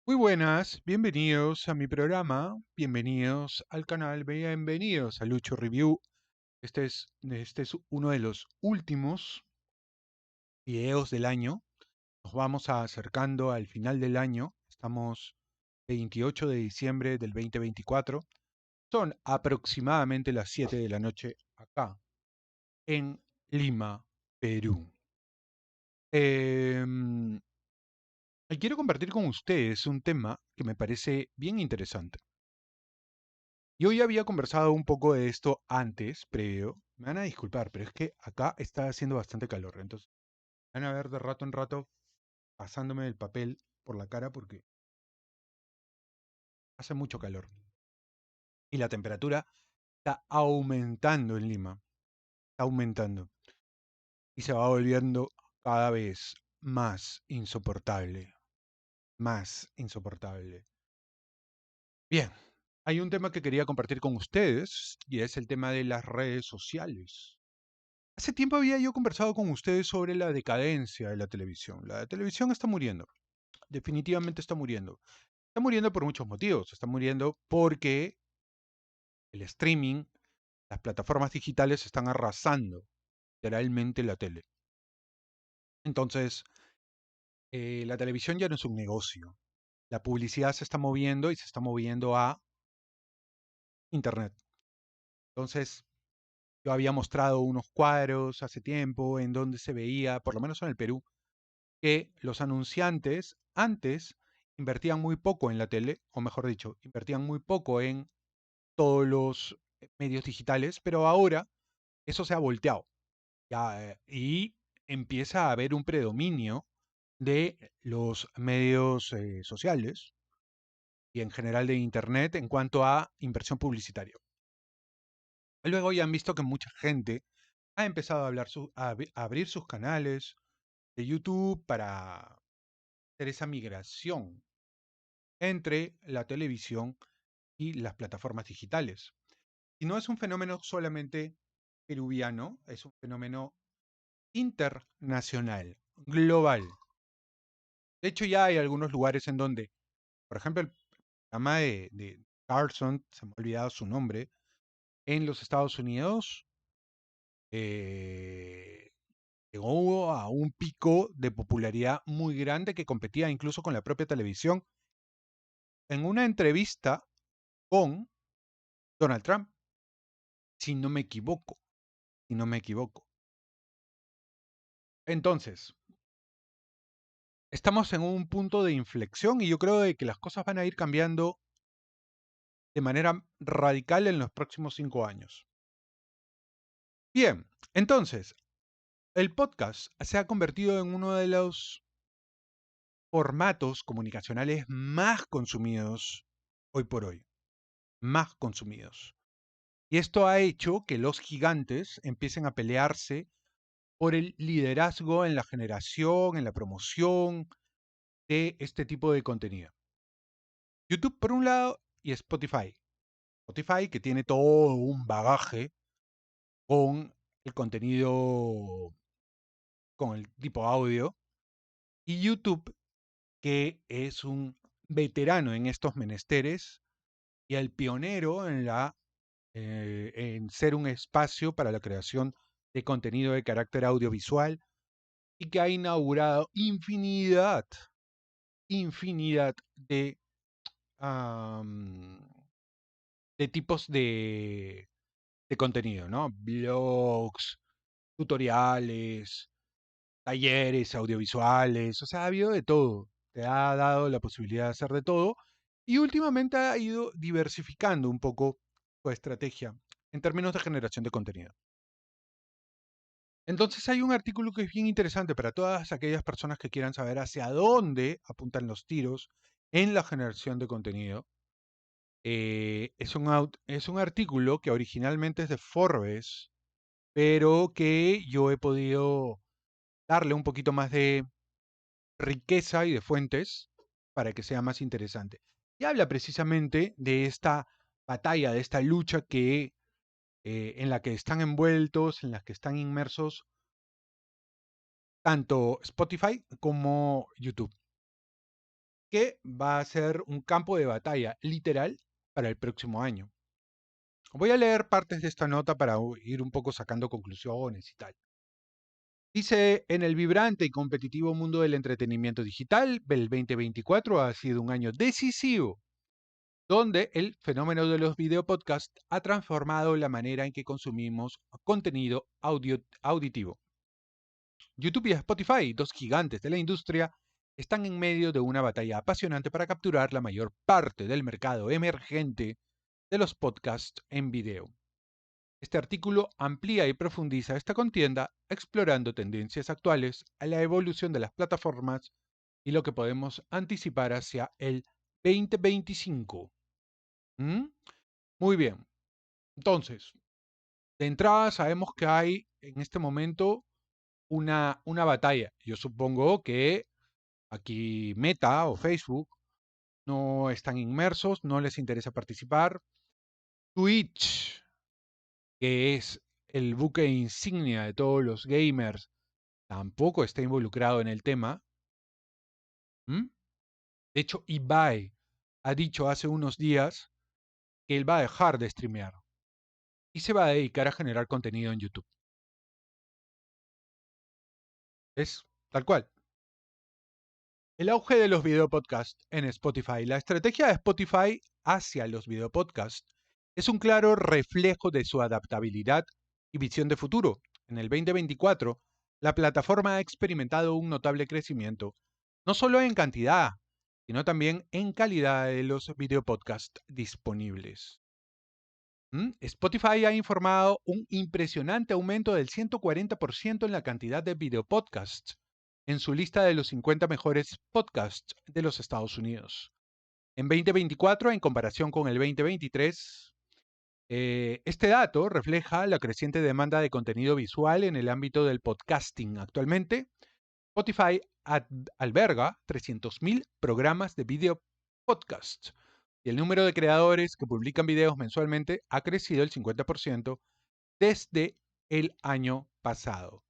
Muy buenas, bienvenidos a mi programa, bienvenidos al canal, bienvenidos a Lucho Review. Este es uno de los últimos videos del año. Nos vamos acercando al final del año. Estamos 28 de diciembre del 2024. Son aproximadamente las 7 de la noche acá, en Lima, Perú. Em, y quiero compartir con ustedes un tema que me parece bien interesante. Yo ya había conversado un poco de esto antes, previo. Me van a disculpar, pero es que acá está haciendo bastante calor. Entonces, van a ver de rato en rato pasándome el papel por la cara porque hace mucho calor. Y la temperatura está aumentando en Lima. Está aumentando. Y se va volviendo cada vez más insoportable. Más insoportable. Bien, hay un tema que quería compartir con ustedes y es el tema de las redes sociales. Hace tiempo había yo conversado con ustedes sobre la decadencia de la televisión. La televisión está muriendo, definitivamente está muriendo. Está muriendo por muchos motivos. Está muriendo porque el streaming, las plataformas digitales están arrasando literalmente la tele. Entonces, la televisión ya no es un negocio. La publicidad se está moviendo y se está moviendo a Internet. Entonces, yo había mostrado unos cuadros hace tiempo en donde se veía, por lo menos en el Perú, que los anunciantes antes invertían muy poco en la tele, o mejor dicho, invertían muy poco en todos los medios digitales, pero ahora eso se ha volteado ya, y empieza a haber un predominio de los medios sociales y en general de Internet en cuanto a inversión publicitaria. Luego ya han visto que mucha gente ha empezado a, a abrir sus canales de YouTube para hacer esa migración entre la televisión y las plataformas digitales. Y no es un fenómeno solamente peruviano, es un fenómeno internacional, global. De hecho, ya hay algunos lugares en donde, por ejemplo, el programa de Carlson, se me ha olvidado su nombre, en los Estados Unidos, eh, llegó a un pico de popularidad muy grande que competía incluso con la propia televisión en una entrevista con Donald Trump, si no me equivoco, si no me equivoco. Entonces, estamos en un punto de inflexión y yo creo de que las cosas van a ir cambiando de manera radical en los próximos 5 años. Bien, entonces, el podcast se ha convertido en uno de los formatos comunicacionales más consumidos hoy por hoy, más consumidos. Y esto ha hecho que los gigantes empiecen a pelearse por el liderazgo en la generación, en la promoción de este tipo de contenido. YouTube por un lado y Spotify. Spotify que tiene todo un bagaje con el contenido, con el tipo audio. Y YouTube que es un veterano en estos menesteres y el pionero en ser un espacio para la creación de contenido de carácter audiovisual y que ha inaugurado infinidad am, de tipos de contenido, ¿no? Blogs, tutoriales, talleres audiovisuales, o sea, ha habido de todo. Te ha dado la posibilidad de hacer de todo y últimamente ha ido diversificando un poco su estrategia en términos de generación de contenido. Entonces hay un artículo que es bien interesante para todas aquellas personas que quieran saber hacia dónde apuntan los tiros en la generación de contenido. Es un artículo que originalmente es de Forbes, pero que yo he podido darle un poquito más de riqueza y de fuentes para que sea más interesante. Y habla precisamente de esta batalla, de esta lucha en la que están envueltos, en la que están inmersos tanto Spotify como YouTube. que va a ser un campo de batalla literal para el próximo año. Voy a leer partes de esta nota para ir un poco sacando conclusiones y tal. Dice, en el vibrante y competitivo mundo del entretenimiento digital, el 2024 ha sido un año decisivo, donde el fenómeno de los videopodcasts ha transformado la manera en que consumimos contenido auditivo. YouTube y Spotify, dos gigantes de la industria, están en medio de una batalla apasionante para capturar la mayor parte del mercado emergente de los podcasts en video. Este artículo amplía y profundiza esta contienda, explorando tendencias actuales a la evolución de las plataformas y lo que podemos anticipar hacia el 2025. ¿Mm? Muy bien. Entonces, de entrada sabemos que hay en este momento una batalla. Yo supongo que aquí Meta o Facebook no están inmersos, no les interesa participar. Twitch, que es el buque insignia de todos los gamers, tampoco está involucrado en el tema. ¿Mm? De hecho, Ibai ha dicho hace unos días que él va a dejar de streamear y se va a dedicar a generar contenido en YouTube. Es tal cual. El auge de los videopodcasts en Spotify. La estrategia de Spotify hacia los videopodcasts es un claro reflejo de su adaptabilidad y visión de futuro. En el 2024, la plataforma ha experimentado un notable crecimiento, no solo en cantidad, sino también en calidad de los videopodcasts disponibles. Spotify ha informado un impresionante aumento del 140% en la cantidad de videopodcasts en su lista de los 50 mejores podcasts de los Estados Unidos. En 2024, en comparación con el 2023, este dato refleja la creciente demanda de contenido visual en el ámbito del podcasting. Actualmente, Spotify alberga 300.000 programas de video podcast y el número de creadores que publican videos mensualmente ha crecido el 50% desde el año pasado.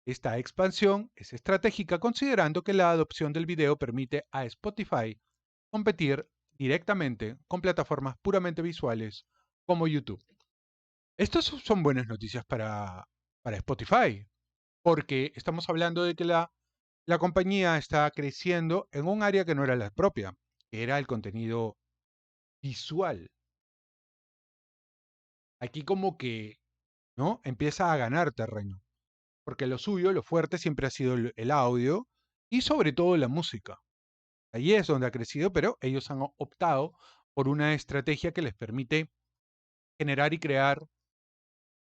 Esta expansión es estratégica considerando que la adopción del video permite a Spotify competir directamente con plataformas puramente visuales como YouTube. Estas son buenas noticias para Spotify, porque estamos hablando de que la compañía está creciendo en un área que no era la propia, que era el contenido visual. Aquí como que, ¿no? Empieza a ganar terreno, porque lo suyo, lo fuerte siempre ha sido el audio y sobre todo la música. Allí es donde ha crecido, pero ellos han optado por una estrategia que les permite generar y crear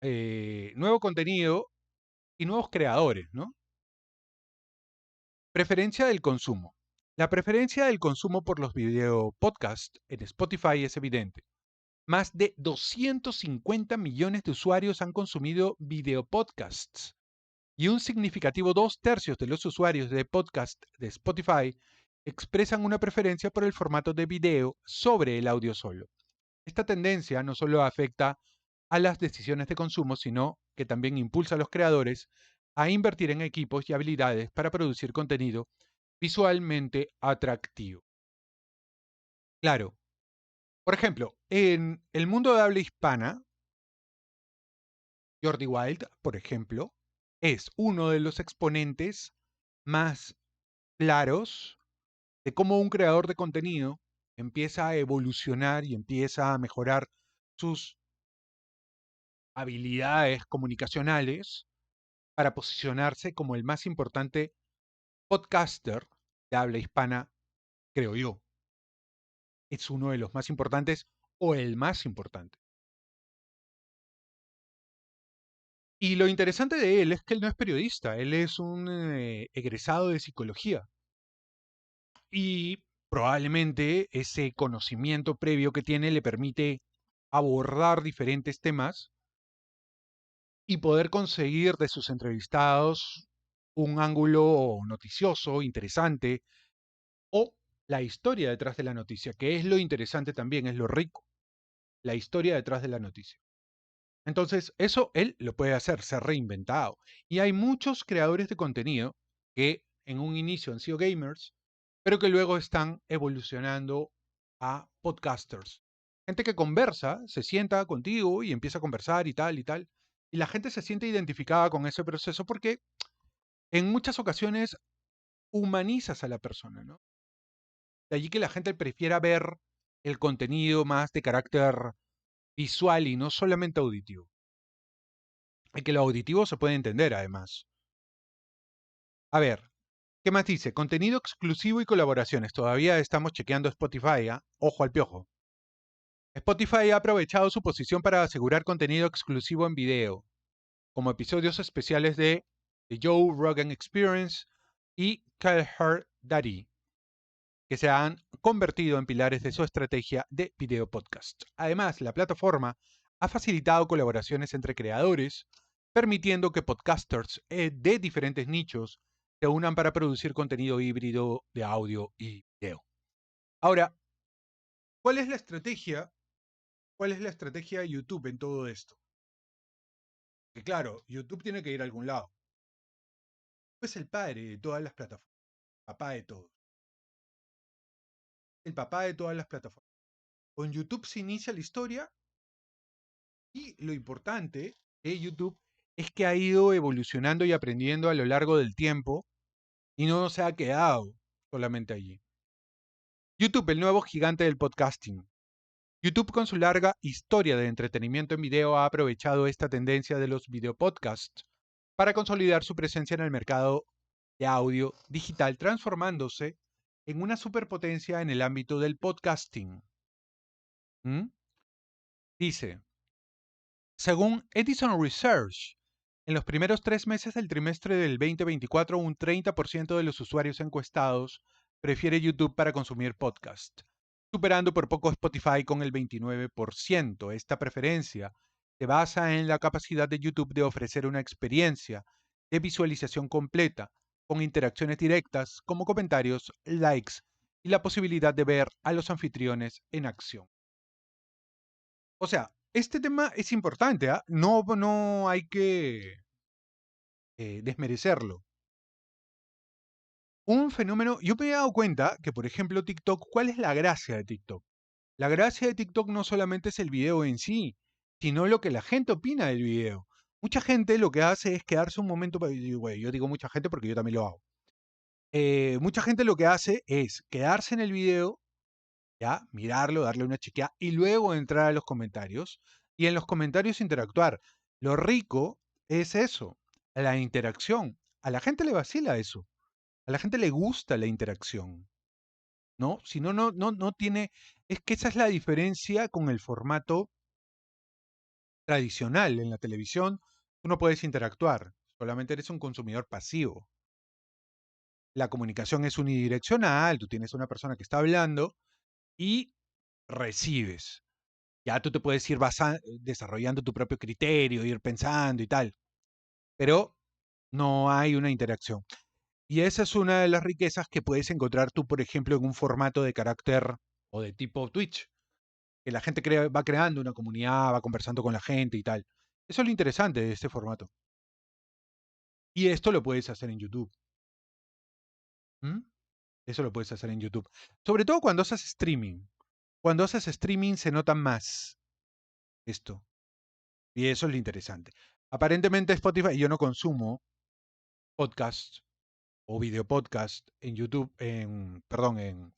nuevo contenido y nuevos creadores, ¿no? Preferencia del consumo. La preferencia del consumo por los video podcasts en Spotify es evidente. Más de 250 millones de usuarios han consumido video podcasts y un significativo 2/3 de los usuarios de podcast de Spotify expresan una preferencia por el formato de video sobre el audio solo. Esta tendencia no solo afecta a las decisiones de consumo, sino que también impulsa a los creadores a invertir en equipos y habilidades para producir contenido visualmente atractivo. Claro, por ejemplo, en el mundo de habla hispana, Jordi Wild, por ejemplo, es uno de los exponentes más claros de cómo un creador de contenido empieza a evolucionar y empieza a mejorar sus habilidades comunicacionales para posicionarse como el más importante podcaster de habla hispana, creo yo. Es uno de los más importantes o el más importante. Y lo interesante de él es que él no es periodista, él es un egresado de psicología. Y probablemente ese conocimiento previo que tiene le permite abordar diferentes temas y poder conseguir de sus entrevistados un ángulo noticioso, interesante, o la historia detrás de la noticia, que es lo interesante también, es lo rico, la historia detrás de la noticia. Entonces, eso él lo puede hacer, se ha reinventado. Y hay muchos creadores de contenido que en un inicio han sido gamers pero que luego están evolucionando a podcasters. Gente que conversa, se sienta contigo y empieza a conversar y tal y tal. Y la gente se siente identificada con ese proceso porque en muchas ocasiones humanizas a la persona, ¿no? De allí que la gente prefiera ver el contenido más de carácter visual y no solamente auditivo. Y que lo auditivo se puede entender además. A ver, ¿qué más dice? Contenido exclusivo y colaboraciones. Todavía estamos chequeando Spotify, ¿ah? Ojo al piojo. Spotify ha aprovechado su posición para asegurar contenido exclusivo en video, como episodios especiales de The Joe Rogan Experience y Call Her Daddy, que se han convertido en pilares de su estrategia de video podcast. Además, la plataforma ha facilitado colaboraciones entre creadores, permitiendo que podcasters de diferentes nichos se unan para producir contenido híbrido de audio y video. Ahora, ¿cuál es la estrategia? ¿Cuál es la estrategia de YouTube en todo esto? Que claro, YouTube tiene que ir a algún lado. Es el padre de todas las plataformas, papá de todos. El papá de todas las plataformas. Con YouTube se inicia la historia y lo importante de YouTube es que ha ido evolucionando y aprendiendo a lo largo del tiempo y no se ha quedado solamente allí. YouTube, el nuevo gigante del podcasting. YouTube, con su larga historia de entretenimiento en video, ha aprovechado esta tendencia de los videopodcasts para consolidar su presencia en el mercado de audio digital, transformándose en una superpotencia en el ámbito del podcasting. ¿Mm? Dice, según Edison Research, en los primeros 3 meses del trimestre del 2024, un 30% de los usuarios encuestados prefiere YouTube para consumir podcast, superando por poco Spotify con el 29%. Esta preferencia se basa en la capacidad de YouTube de ofrecer una experiencia de visualización completa, con interacciones directas como comentarios, likes y la posibilidad de ver a los anfitriones en acción. O sea, este tema es importante, ¿ah? No hay que desmerecerlo. Un fenómeno, yo me he dado cuenta que, por ejemplo, TikTok, ¿cuál es la gracia de TikTok? La gracia de TikTok no solamente es el video en sí, sino lo que la gente opina del video. Mucha gente lo que hace es quedarse un momento, bueno, yo digo mucha gente porque yo también lo hago. Mucha gente lo que hace es quedarse en el video, ya, mirarlo, darle una chequeada y luego entrar a los comentarios y en los comentarios interactuar. Lo rico es eso, la interacción. A la gente le vacila eso. A la gente le gusta la interacción, ¿no? Si no, no tiene. Es que esa es la diferencia con el formato tradicional. En la televisión, tú no puedes interactuar, solamente eres un consumidor pasivo. La comunicación es unidireccional, tú tienes una persona que está hablando y recibes. Ya tú te puedes ir desarrollando tu propio criterio, ir pensando y tal, pero no hay una interacción. Y esa es una de las riquezas que puedes encontrar tú, por ejemplo, en un formato de carácter o de tipo Twitch, que la gente va creando una comunidad, va conversando con la gente y tal. Eso es lo interesante de este formato. Y esto lo puedes hacer en YouTube. ¿Mm? Eso lo puedes hacer en YouTube. Sobre todo cuando haces streaming. Cuando haces streaming se nota más esto. Y eso es lo interesante. Aparentemente Spotify, yo no consumo podcast o video podcast en YouTube, perdón, en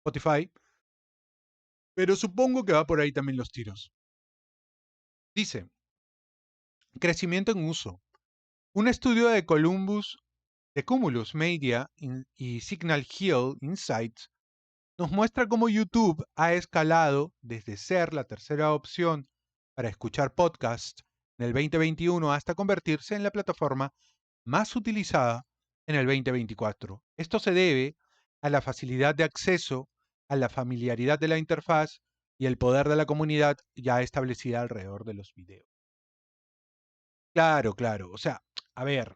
Spotify, pero supongo que va por ahí también los tiros. Dice, crecimiento en uso. Un estudio de Cumulus Media y Signal Hill Insights nos muestra cómo YouTube ha escalado desde ser la tercera opción para escuchar podcasts en el 2021 hasta convertirse en la plataforma más utilizada en el 2024. Esto se debe a la facilidad de acceso, a la familiaridad de la interfaz y el poder de la comunidad ya establecida alrededor de los videos. Claro, claro. O sea, a ver,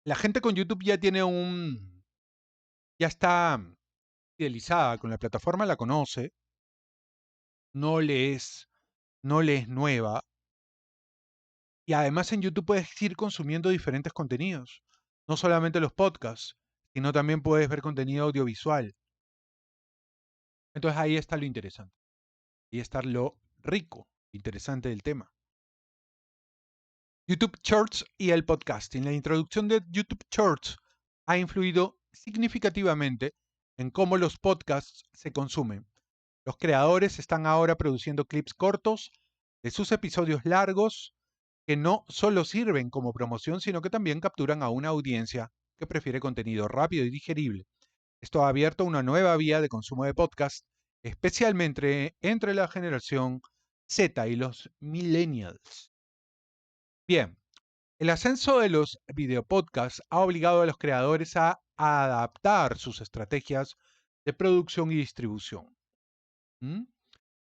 la gente con YouTube ya está fidelizada con la plataforma, la conoce, no le es, no le es nueva. Y además en YouTube puedes ir consumiendo diferentes contenidos, no solamente los podcasts. sino también puedes ver contenido audiovisual. Entonces ahí está lo interesante. Ahí está lo rico, interesante del tema. YouTube Shorts y el podcasting. La introducción de YouTube Shorts ha influido significativamente en cómo los podcasts se consumen. Los creadores están ahora produciendo clips cortos de sus episodios largos que no solo sirven como promoción, sino que también capturan a una audiencia que prefiere contenido rápido y digerible. Esto ha abierto una nueva vía de consumo de podcast, especialmente entre la generación Z y los millennials. Bien, el ascenso de los videopodcasts ha obligado a los creadores a adaptar sus estrategias de producción y distribución. ¿Mm?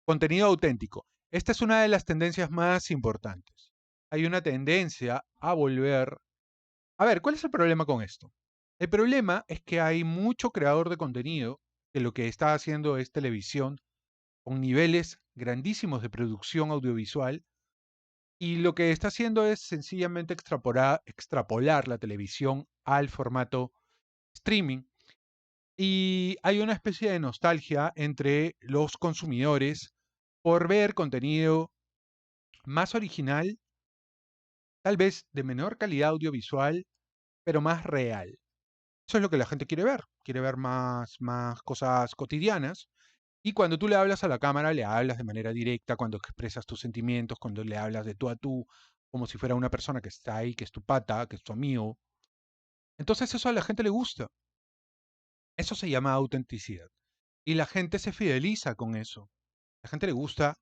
Contenido auténtico. Esta es una de las tendencias más importantes. Hay una tendencia a volver... A ver, ¿cuál es el problema con esto? El problema es que hay mucho creador de contenido que lo que está haciendo es televisión con niveles grandísimos de producción audiovisual y lo que está haciendo es sencillamente extrapolar la televisión al formato streaming. Y hay una especie de nostalgia entre los consumidores por ver contenido más original, tal vez de menor calidad audiovisual, pero más real. Eso es lo que la gente quiere ver más cosas cotidianas. Y cuando tú le hablas a la cámara, le hablas de manera directa, cuando expresas tus sentimientos, cuando le hablas de tú a tú, como si fuera una persona que está ahí, que es tu pata, que es tu amigo. Entonces eso a la gente le gusta. Eso se llama autenticidad. Y la gente se fideliza con eso. A la gente le gusta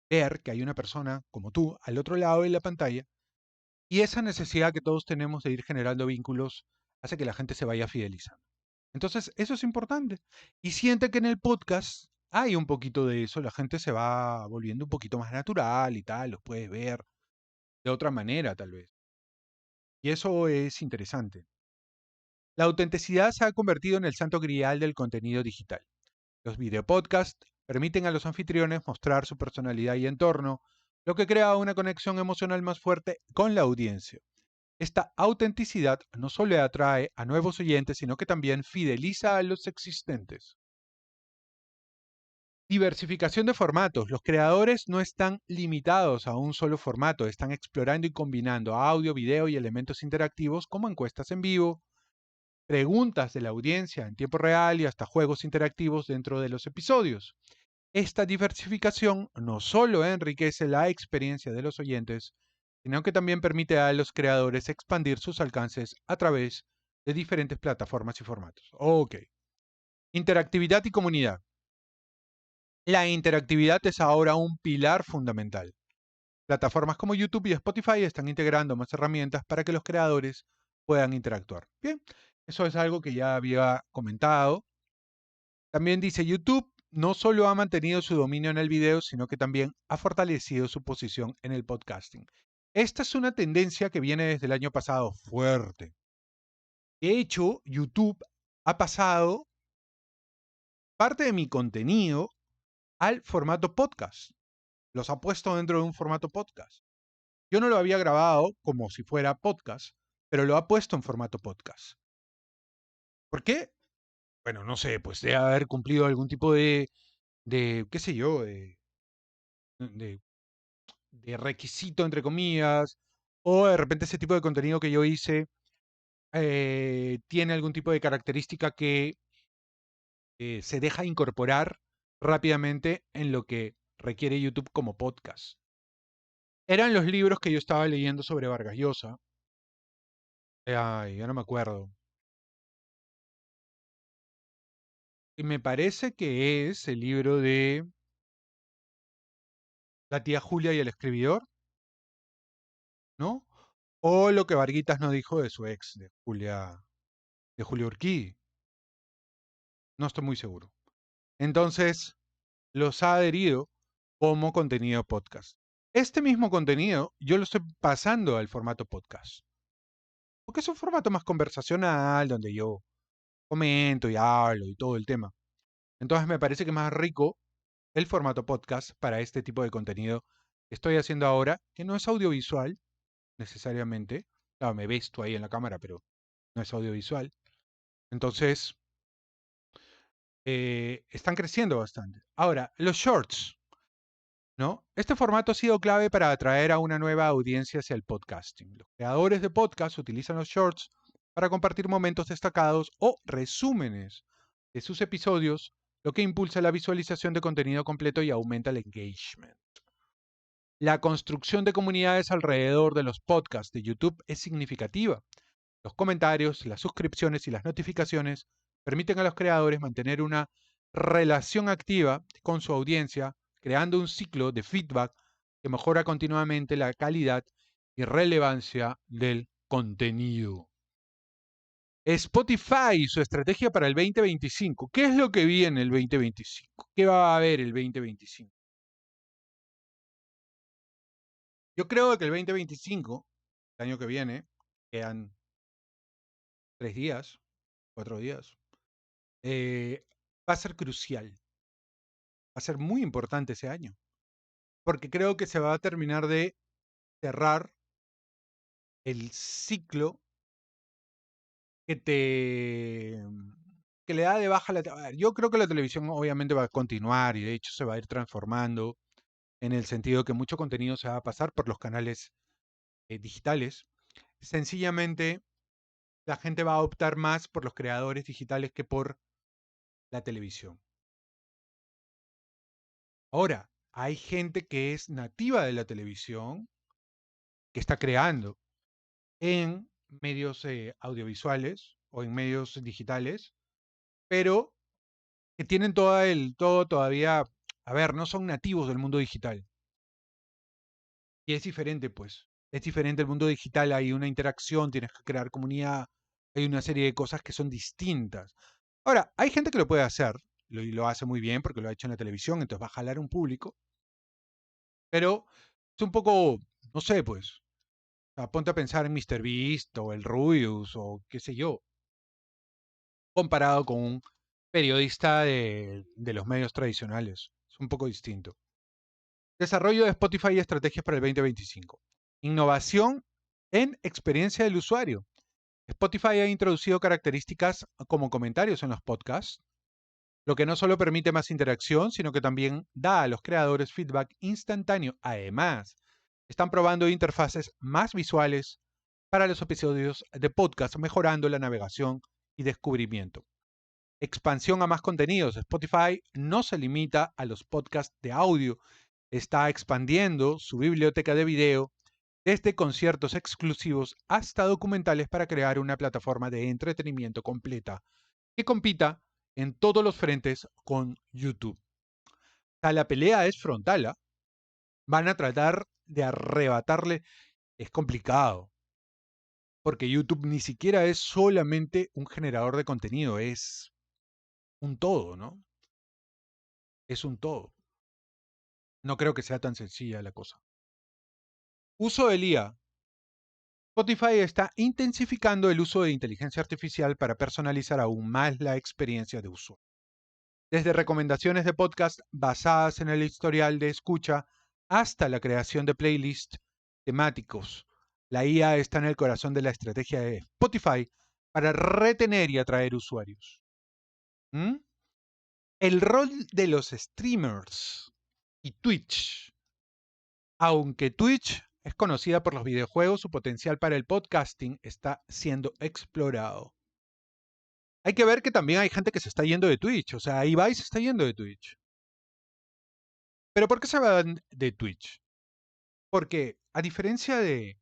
ver que hay una persona como tú al otro lado de la pantalla y esa necesidad que todos tenemos de ir generando vínculos hace que la gente se vaya fidelizando. Entonces, eso es importante. Y siente que en el podcast hay un poquito de eso, la gente se va volviendo un poquito más natural y tal, los puedes ver de otra manera tal vez. Y eso es interesante. La autenticidad se ha convertido en el santo grial del contenido digital. Los videopodcasts permiten a los anfitriones mostrar su personalidad y entorno, lo que crea una conexión emocional más fuerte con la audiencia. Esta autenticidad no solo atrae a nuevos oyentes, sino que también fideliza a los existentes. Diversificación de formatos. Los creadores no están limitados a un solo formato, están explorando y combinando audio, video y elementos interactivos como encuestas en vivo, preguntas de la audiencia en tiempo real y hasta juegos interactivos dentro de los episodios. Esta diversificación no solo enriquece la experiencia de los oyentes, sino que también permite a los creadores expandir sus alcances a través de diferentes plataformas y formatos. Ok. Interactividad y comunidad. La interactividad es ahora un pilar fundamental. Plataformas como YouTube y Spotify están integrando más herramientas para que los creadores puedan interactuar. Bien, eso es algo que ya había comentado. También dice YouTube no solo ha mantenido su dominio en el video, sino que también ha fortalecido su posición en el podcasting. Esta es una tendencia que viene desde el año pasado fuerte. De hecho, YouTube ha pasado parte de mi contenido al formato podcast. Los ha puesto dentro de un formato podcast. Yo no lo había grabado como si fuera podcast, pero lo ha puesto en formato podcast. ¿Por qué? Bueno, no sé, pues debe haber cumplido algún tipo de qué sé yo, de de requisito, entre comillas, o de repente ese tipo de contenido que yo hice tiene algún tipo de característica que se deja incorporar rápidamente en lo que requiere YouTube como podcast. Eran los libros que yo estaba leyendo sobre Vargas Llosa. Ay, ya no me acuerdo. Y me parece que es el libro de La tía Julia y el escribidor, ¿no? O lo que Varguitas no dijo de su ex, de Julia Urquí. No estoy muy seguro. Entonces, los ha adherido como contenido podcast. Este mismo contenido yo lo estoy pasando al formato podcast, porque es un formato más conversacional, donde yo comento y hablo y todo el tema. Entonces me parece que es más rico el formato podcast para este tipo de contenido que estoy haciendo ahora, que no es audiovisual necesariamente. Claro, me ves tú ahí en la cámara, pero no es audiovisual. Entonces, están creciendo bastante. Ahora, los shorts, ¿no? Este formato ha sido clave para atraer a una nueva audiencia hacia el podcasting. Los creadores de podcast utilizan los shorts para compartir momentos destacados o resúmenes de sus episodios, lo que impulsa la visualización de contenido completo y aumenta el engagement. La construcción de comunidades alrededor de los podcasts de YouTube es significativa. Los comentarios, las suscripciones y las notificaciones permiten a los creadores mantener una relación activa con su audiencia, creando un ciclo de feedback que mejora continuamente la calidad y relevancia del contenido. Spotify y su estrategia para el 2025. ¿Qué es lo que viene el 2025? ¿Qué va a haber el 2025? Yo creo que el 2025, el año que viene, quedan 3 días, 4 días, va a ser crucial, va a ser muy importante ese año, porque creo que se va a terminar de cerrar el ciclo que te que le da de baja la... A ver, yo creo que la televisión obviamente va a continuar y de hecho se va a ir transformando en el sentido que mucho contenido se va a pasar por los canales digitales. Sencillamente, la gente va a optar más por los creadores digitales que por la televisión. Ahora, hay gente que es nativa de la televisión, que está creando en medios audiovisuales o en medios digitales, pero que tienen todo todavía, a ver, no son nativos del mundo digital. Y es diferente, pues. Es diferente el mundo digital, hay una interacción, tienes que crear comunidad, hay una serie de cosas que son distintas. Ahora, hay gente que lo puede hacer, y lo hace muy bien porque lo ha hecho en la televisión, entonces va a jalar un público, pero es un poco, no sé, pues, ponte a pensar en MrBeast o el Rubius o qué sé yo, comparado con un periodista de los medios tradicionales. Es un poco distinto. Desarrollo de Spotify y estrategias para el 2025. Innovación en experiencia del usuario. Spotify ha introducido características como comentarios en los podcasts, lo que no solo permite más interacción, sino que también da a los creadores feedback instantáneo. Además, están probando interfaces más visuales para los episodios de podcast, mejorando la navegación y descubrimiento. Expansión a más contenidos. Spotify no se limita a los podcasts de audio, está expandiendo su biblioteca de video desde conciertos exclusivos hasta documentales para crear una plataforma de entretenimiento completa que compita en todos los frentes con YouTube. O sea, la pelea es frontal, ¿eh? Van a tratar de arrebatarle. Es complicado, porque YouTube ni siquiera es solamente un generador de contenido, es un todo, ¿no? Es un todo. No creo que sea tan sencilla la cosa. Uso del IA. Spotify está intensificando el uso de inteligencia artificial para personalizar aún más la experiencia de usuario. Desde recomendaciones de podcast basadas en el historial de escucha hasta la creación de playlists temáticos, la IA está en el corazón de la estrategia de Spotify para retener y atraer usuarios. ¿Mm? El rol de los streamers y Twitch. Aunque Twitch es conocida por los videojuegos, su potencial para el podcasting está siendo explorado. Hay que ver que también hay gente que se está yendo de Twitch, o sea, Ibai se está yendo de Twitch. ¿Pero por qué se van de Twitch? Porque a diferencia de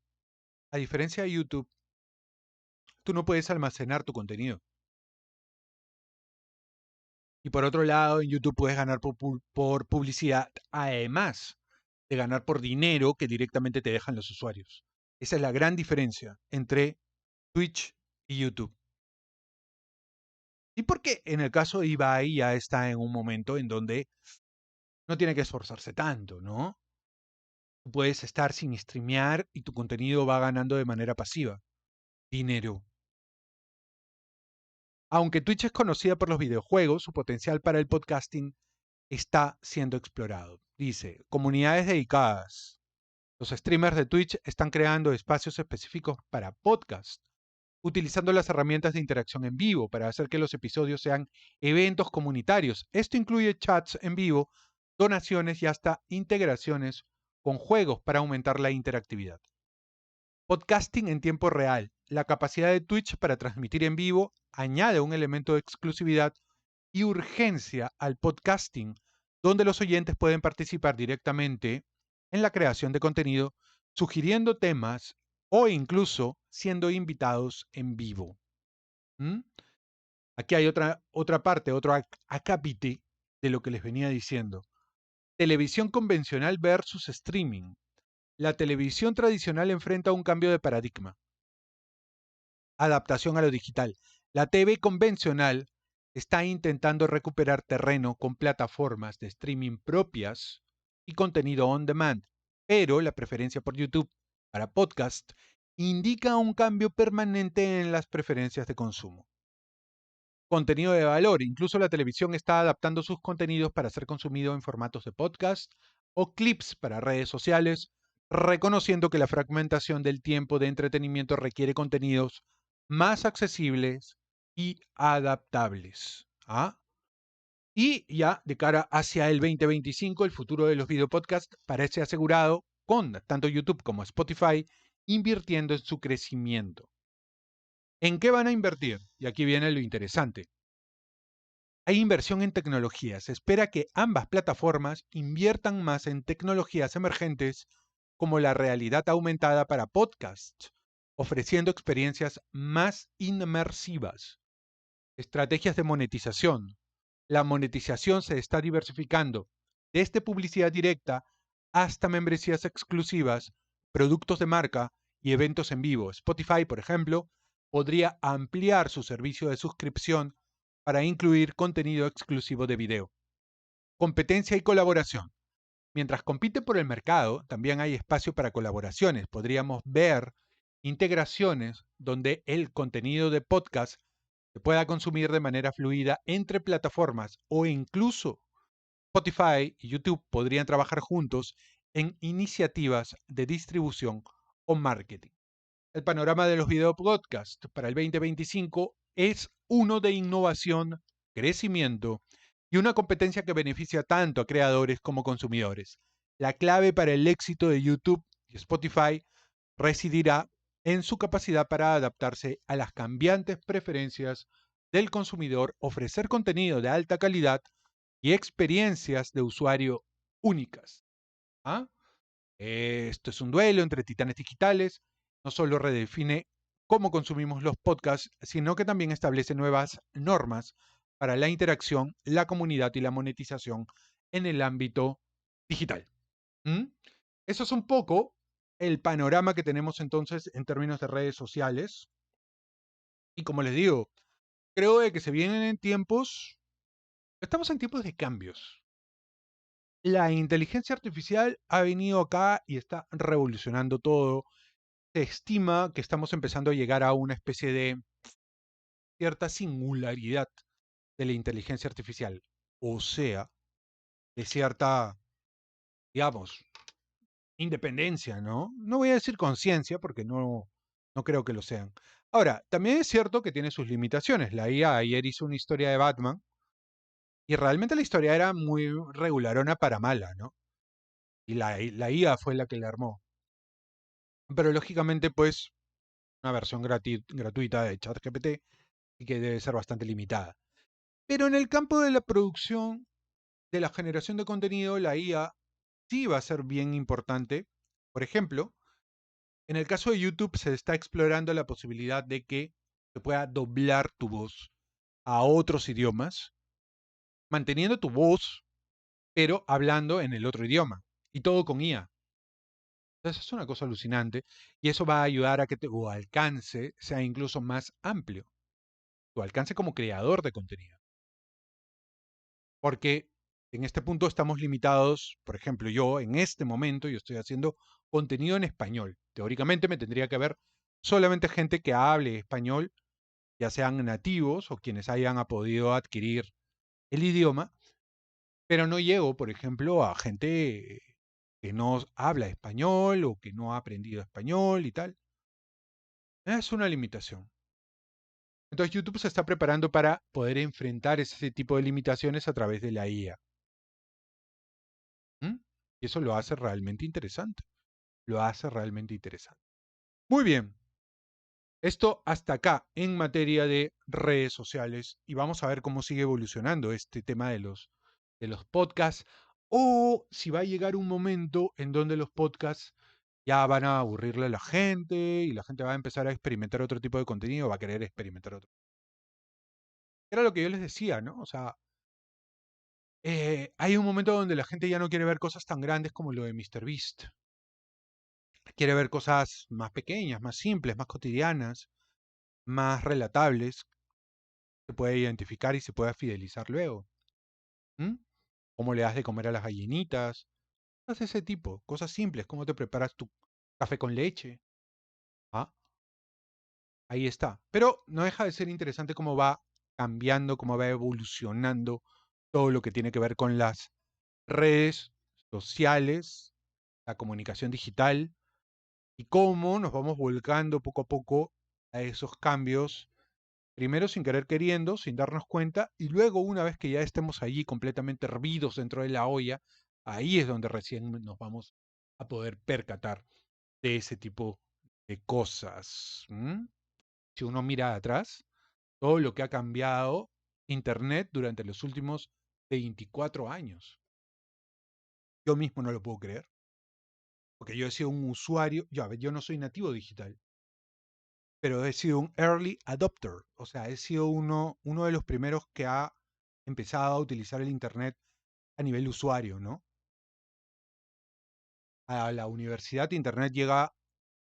YouTube, tú no puedes almacenar tu contenido. Y por otro lado, en YouTube puedes ganar por publicidad, además de ganar por dinero que directamente te dejan los usuarios. Esa es la gran diferencia entre Twitch y YouTube. Y porque en el caso de Ibai ya está en un momento en donde no tiene que esforzarse tanto, ¿no? Tú puedes estar sin streamear y tu contenido va ganando de manera pasiva dinero. Aunque Twitch es conocida por los videojuegos, su potencial para el podcasting está siendo explorado. Dice, comunidades dedicadas. Los streamers de Twitch están creando espacios específicos para podcast, utilizando las herramientas de interacción en vivo para hacer que los episodios sean eventos comunitarios. Esto incluye chats en vivo, donaciones y hasta integraciones con juegos para aumentar la interactividad. Podcasting en tiempo real. La capacidad de Twitch para transmitir en vivo añade un elemento de exclusividad y urgencia al podcasting, donde los oyentes pueden participar directamente en la creación de contenido, sugiriendo temas o incluso siendo invitados en vivo. ¿Mm? Aquí hay otra parte, otro acápite de lo que les venía diciendo. Televisión convencional versus streaming. La televisión tradicional enfrenta un cambio de paradigma. Adaptación a lo digital. La TV convencional está intentando recuperar terreno con plataformas de streaming propias y contenido on demand, pero la preferencia por YouTube para podcast indica un cambio permanente en las preferencias de consumo. Contenido de valor. Incluso la televisión está adaptando sus contenidos para ser consumido en formatos de podcast o clips para redes sociales, reconociendo que la fragmentación del tiempo de entretenimiento requiere contenidos más accesibles y adaptables. ¿Ah? Y ya de cara hacia el 2025, el futuro de los videopodcasts parece asegurado con tanto YouTube como Spotify invirtiendo en su crecimiento. ¿En qué van a invertir? Y aquí viene lo interesante. Hay inversión en tecnología. Se espera que ambas plataformas inviertan más en tecnologías emergentes como la realidad aumentada para podcasts, ofreciendo experiencias más inmersivas. Estrategias de monetización. La monetización se está diversificando desde publicidad directa hasta membresías exclusivas, productos de marca y eventos en vivo. Spotify, por ejemplo, podría ampliar su servicio de suscripción para incluir contenido exclusivo de video. Competencia y colaboración. Mientras compite por el mercado, también hay espacio para colaboraciones. Podríamos ver integraciones donde el contenido de podcast se pueda consumir de manera fluida entre plataformas o incluso Spotify y YouTube podrían trabajar juntos en iniciativas de distribución o marketing. El panorama de los videopodcasts para el 2025 es uno de innovación, crecimiento y una competencia que beneficia tanto a creadores como consumidores. La clave para el éxito de YouTube y Spotify residirá en su capacidad para adaptarse a las cambiantes preferencias del consumidor, ofrecer contenido de alta calidad y experiencias de usuario únicas. ¿Ah? Esto es un duelo entre titanes digitales. No solo redefine cómo consumimos los podcasts, sino que también establece nuevas normas para la interacción, la comunidad y la monetización en el ámbito digital. ¿Mm? Eso es un poco el panorama que tenemos entonces en términos de redes sociales. Y como les digo, creo de que se vienen en tiempos, estamos en tiempos de cambios. La inteligencia artificial ha venido acá y está revolucionando todo. Se estima que estamos empezando a llegar a una especie de cierta singularidad de la inteligencia artificial, o sea, de cierta, digamos, independencia, ¿no? No voy a decir conciencia porque no creo que lo sean. Ahora, también es cierto que tiene sus limitaciones. La IA ayer hizo una historia de Batman y realmente la historia era muy regularona para mala, ¿no? Y la IA fue la que la armó. Pero lógicamente, pues, una versión gratuita de ChatGPT y que debe ser bastante limitada. Pero en el campo de la producción, de la generación de contenido, la IA sí va a ser bien importante. Por ejemplo, en el caso de YouTube se está explorando la posibilidad de que se pueda doblar tu voz a otros idiomas, manteniendo tu voz, pero hablando en el otro idioma. Y todo con IA. Entonces es una cosa alucinante y eso va a ayudar a que tu alcance sea incluso más amplio. Tu alcance como creador de contenido. Porque en este punto estamos limitados, por ejemplo, yo en este momento yo estoy haciendo contenido en español. Teóricamente me tendría que ver solamente gente que hable español, ya sean nativos o quienes hayan podido adquirir el idioma, pero no llego, por ejemplo, a gente que no habla español o que no ha aprendido español y tal. Es una limitación. Entonces YouTube se está preparando para poder enfrentar ese tipo de limitaciones a través de la IA. ¿Mm? Y eso lo hace realmente interesante. Lo hace realmente interesante. Muy bien. Esto hasta acá en materia de redes sociales y vamos a ver cómo sigue evolucionando este tema de los podcasts o si va a llegar un momento en donde los podcasts ya van a aburrirle a la gente y la gente va a empezar a experimentar otro tipo de contenido, va a querer experimentar otro. Era lo que yo les decía, ¿no? O sea, hay un momento donde la gente ya no quiere ver cosas tan grandes como lo de MrBeast. Quiere ver cosas más pequeñas, más simples, más cotidianas, más relatables, se puede identificar y se puede fidelizar luego. ¿Mm? ¿Cómo le das de comer a las gallinitas? Cosas de ese tipo, cosas simples, cómo te preparas tu café con leche. Ah, ahí está. Pero no deja de ser interesante cómo va cambiando, cómo va evolucionando todo lo que tiene que ver con las redes sociales, la comunicación digital y cómo nos vamos volcando poco a poco a esos cambios, primero sin querer queriendo, sin darnos cuenta, y luego una vez que ya estemos allí completamente hervidos dentro de la olla, ahí es donde recién nos vamos a poder percatar de ese tipo de cosas. Si uno mira atrás, todo lo que ha cambiado Internet durante los últimos 24 años. Yo mismo no lo puedo creer, porque yo he sido un usuario, yo, a ver, yo no soy nativo digital, pero he sido un early adopter, o sea, he sido uno de los primeros que ha empezado a utilizar el Internet a nivel usuario, ¿no? A la universidad Internet llega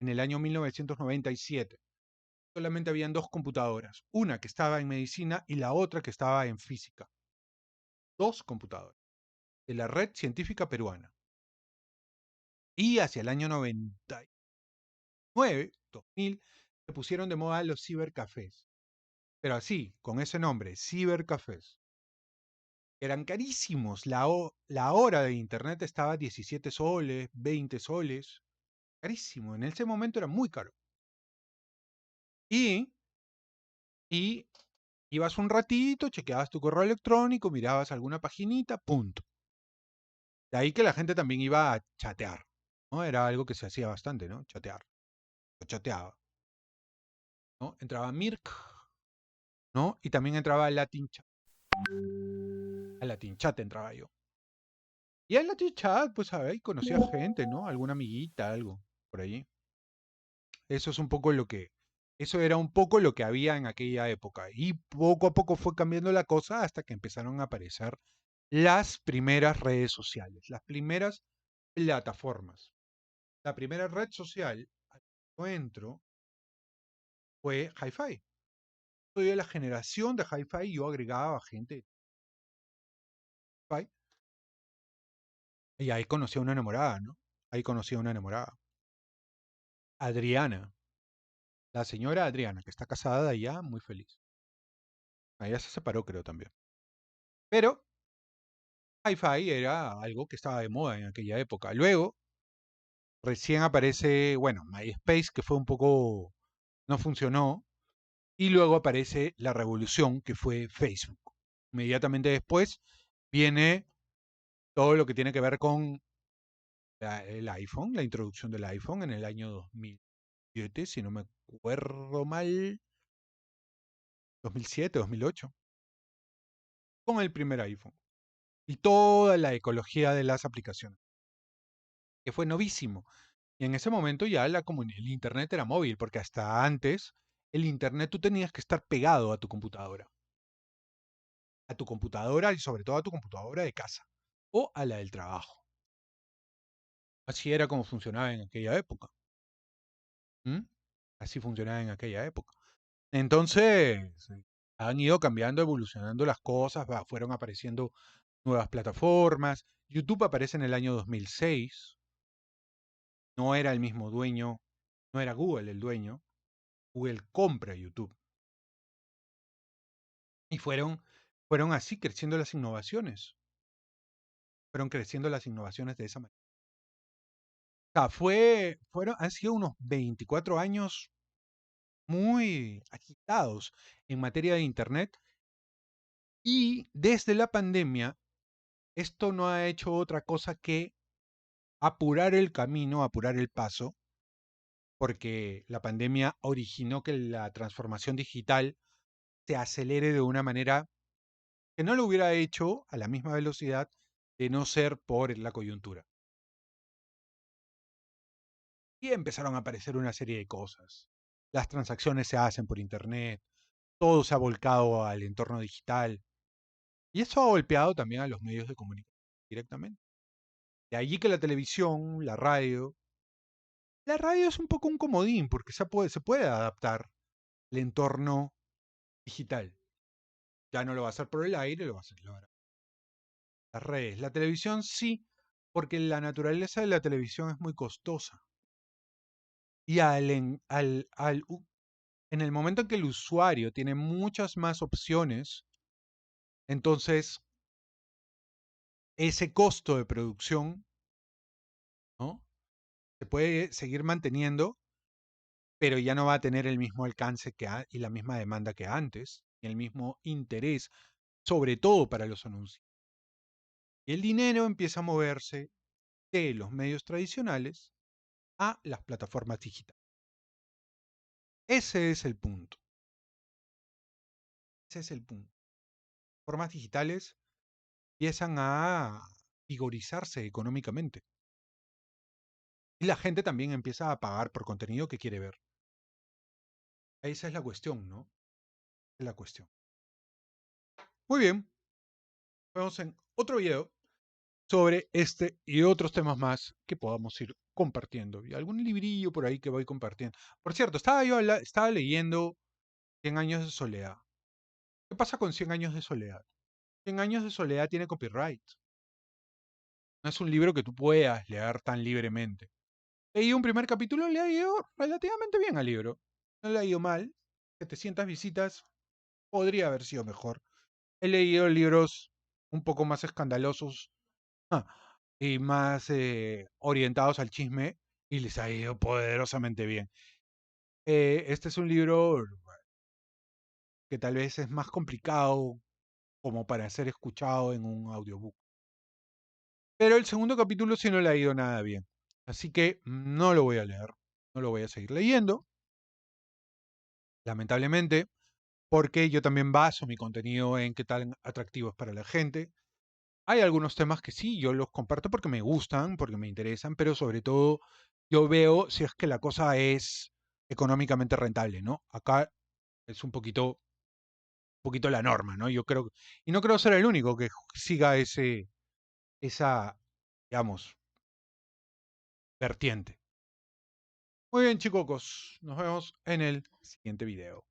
en el año 1997. Solamente habían dos computadoras, una que estaba en medicina y la otra que estaba en física. Dos computadoras de la Red Científica Peruana. Y hacia el año 99, 2000, se pusieron de moda los cibercafés. Pero así, con ese nombre, cibercafés. Eran carísimos. La hora de internet estaba a 17 soles, 20 soles. Carísimo. En ese momento era muy caro. Y, y ibas un ratito, chequeabas tu correo electrónico, mirabas alguna paginita, punto. De ahí que la gente también iba a chatear, ¿no? Era algo que se hacía bastante, ¿no? Chatear. O chateaba, ¿no? Entraba Mirk, ¿no? Y también entraba Latin Chat. A Latin Chat entraba yo. Y en Latin Chat, pues ahí conocía gente, ¿no? Alguna amiguita, algo, por allí. Eso es un poco lo que, eso era un poco lo que había en aquella época. Y poco a poco fue cambiando la cosa hasta que empezaron a aparecer las primeras redes sociales, las primeras plataformas. La primera red social al que yo entro fue Hi-Fi. Soy de la generación de Hi-Fi y yo agregaba gente de Hi-Fi. Y ahí conocí a una enamorada, ¿no? Ahí conocí a una enamorada. Adriana. La señora Adriana, que está casada ya, muy feliz. Ella se separó, creo, también. Pero Hi-Fi era algo que estaba de moda en aquella época. Luego, recién aparece, bueno, MySpace, que fue un poco, no funcionó, y luego aparece la revolución, que fue Facebook. Inmediatamente después viene todo lo que tiene que ver con el iPhone, la introducción del iPhone en el año 2007, si no me acuerdo mal, 2007, 2008, con el primer iPhone. Y toda la ecología de las aplicaciones, que fue novísimo. Y en ese momento ya el Internet era móvil, porque hasta antes el Internet tú tenías que estar pegado a tu computadora y sobre todo a tu computadora de casa o a la del trabajo. Así era como funcionaba en aquella época. ¿Mm? Así funcionaba en aquella época. Entonces, han ido cambiando, evolucionando las cosas, fueron apareciendo nuevas plataformas. YouTube aparece en el año 2006, no era el mismo dueño, no era Google el dueño, Google compra YouTube. Y fueron así creciendo las innovaciones. Fueron creciendo las innovaciones de esa manera. O sea, han sido unos 24 años muy agitados en materia de Internet y desde la pandemia esto no ha hecho otra cosa que apurar el camino, apurar el paso, porque la pandemia originó que la transformación digital se acelere de una manera que no lo hubiera hecho a la misma velocidad de no ser por la coyuntura. Y empezaron a aparecer una serie de cosas. Las transacciones se hacen por Internet, todo se ha volcado al entorno digital. Y eso ha golpeado también a los medios de comunicación directamente. De allí que la radio es un poco un comodín porque se puede adaptar al entorno digital. Ya no lo va a hacer por el aire, lo va a hacer las redes. La televisión sí, porque la naturaleza de la televisión es muy costosa. Y en el momento en que el usuario tiene muchas más opciones, entonces ese costo de producción, ¿no?, se puede seguir manteniendo, pero ya no va a tener el mismo alcance y la misma demanda que antes, y el mismo interés, sobre todo para los anuncios. Y el dinero empieza a moverse de los medios tradicionales a las plataformas digitales. Ese es el punto. Ese es el punto. Plataformas digitales empiezan a vigorizarse económicamente. Y la gente también empieza a pagar por contenido que quiere ver. Esa es la cuestión, ¿no? Es la cuestión. Muy bien. Nos vemos en otro video sobre este y otros temas más que podamos ir compartiendo. Y algún librillo por ahí que voy compartiendo. Por cierto, estaba leyendo 100 años de soledad. ¿Qué pasa con 100 años de soledad? 100 años de soledad tiene copyright. No es un libro que tú puedas leer tan libremente. Leí un primer capítulo, le ha ido relativamente bien al libro. No le ha ido mal. 700 visitas podría haber sido mejor. He leído libros un poco más escandalosos y más orientados al chisme y les ha ido poderosamente bien. Este es un libro que tal vez es más complicado como para ser escuchado en un audiobook. Pero el segundo capítulo sí no le ha ido nada bien. Así que no lo voy a leer. No lo voy a seguir leyendo. Lamentablemente, porque yo también baso mi contenido en qué tan atractivo es para la gente. Hay algunos temas que sí, yo los comparto porque me gustan, porque me interesan, pero sobre todo yo veo si es que la cosa es económicamente rentable, ¿no? Acá es un poquito la norma, ¿no? Yo creo, y no creo ser el único que siga esa, digamos, vertiente. Muy bien, chicos, nos vemos en el siguiente video.